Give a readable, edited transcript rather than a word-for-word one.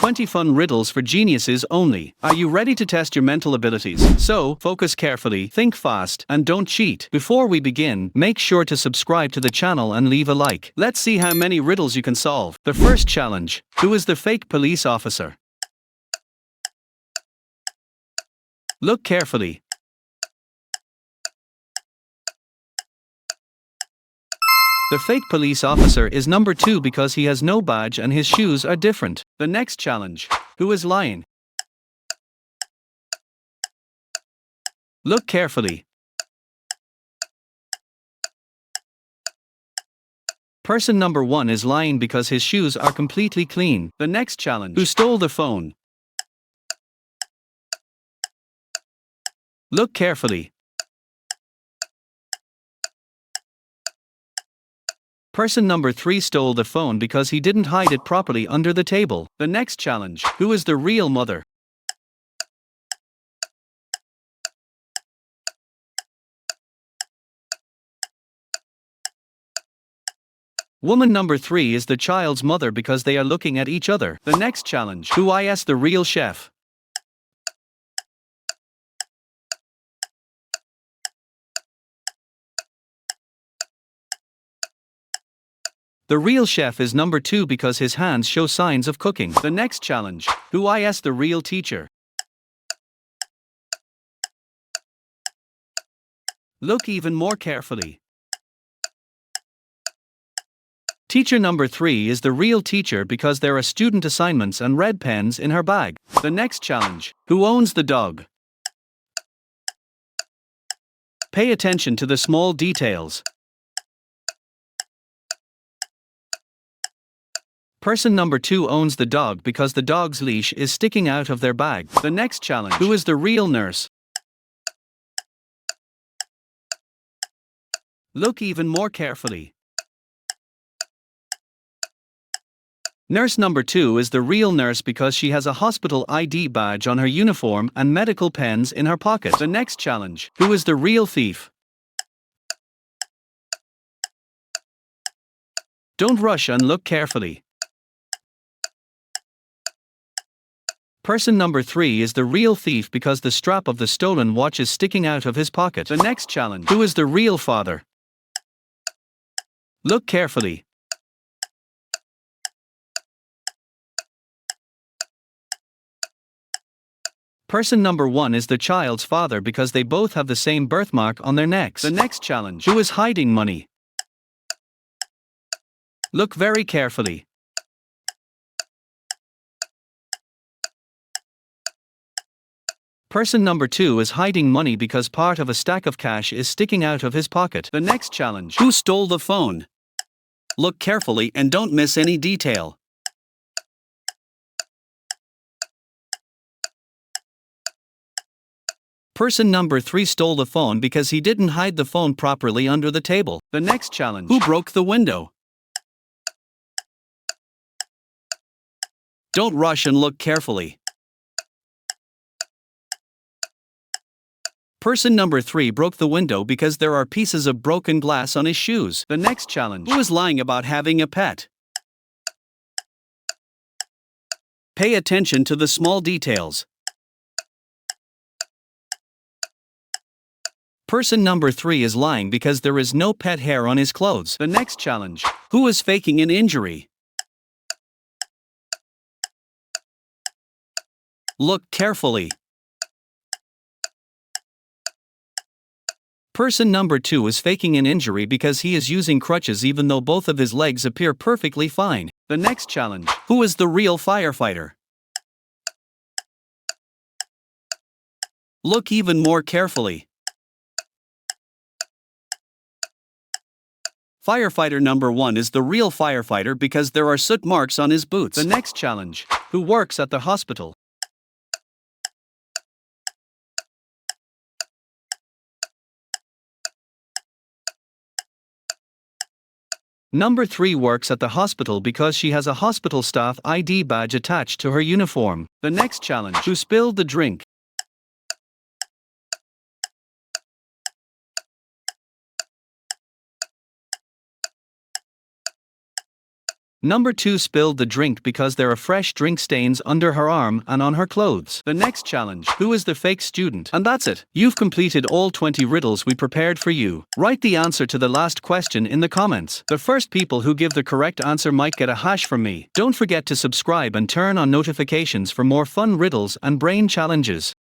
20 fun riddles for geniuses only. Are you ready to test your mental abilities? So, focus carefully, think fast, and don't cheat. Before we begin, make sure to subscribe to the channel and leave a like. Let's see how many riddles you can solve. The first challenge: who is the fake police officer? Look carefully. The fake police officer is number 2 because he has no badge and his shoes are different. The next challenge: who is lying? Look carefully. Person number 1 is lying because his shoes are completely clean. The next challenge: who stole the phone? Look carefully. Person number 3 stole the phone because he didn't hide it properly under the table. The next challenge: who is the real mother? Woman number 3 is the child's mother because they are looking at each other. The next challenge: who is the real chef? The real chef is number 2 because his hands show signs of cooking. The next challenge: who is the real teacher? Look even more carefully. Teacher number 3 is the real teacher because there are student assignments and red pens in her bag. The next challenge: who owns the dog? Pay attention to the small details. Person number 2 owns the dog because the dog's leash is sticking out of their bag. The next challenge: who is the real nurse? Look even more carefully. Nurse number 2 is the real nurse because she has a hospital ID badge on her uniform and medical pens in her pocket. The next challenge: who is the real thief? Don't rush and look carefully. Person number 3 is the real thief because the strap of the stolen watch is sticking out of his pocket. The next challenge: who is the real father? Look carefully. Person number 1 is the child's father because they both have the same birthmark on their necks. The next challenge: who is hiding money? Look very carefully. Person number 2 is hiding money because part of a stack of cash is sticking out of his pocket. The next challenge: who stole the phone? Look carefully and don't miss any detail. Person number 3 stole the phone because he didn't hide the phone properly under the table. The next challenge: who broke the window? Don't rush and look carefully. Person number 3 broke the window because there are pieces of broken glass on his shoes. The next challenge: who is lying about having a pet? Pay attention to the small details. Person number 3 is lying because there is no pet hair on his clothes. The next challenge: who is faking an injury? Look carefully. Person number 2 is faking an injury because he is using crutches even though both of his legs appear perfectly fine. The next challenge: who is the real firefighter? Look even more carefully. Firefighter number 1 is the real firefighter because there are soot marks on his boots. The next challenge: who works at the hospital? Number 3 works at the hospital because she has a hospital staff ID badge attached to her uniform. The next challenge: who spilled the drink? Number 2 spilled the drink because there are fresh drink stains under her arm and on her clothes. The next challenge: who is the fake student? And that's it. You've completed all 20 riddles we prepared for you. Write the answer to the last question in the comments. The first people who give the correct answer might get a hash from me. Don't forget to subscribe and turn on notifications for more fun riddles and brain challenges.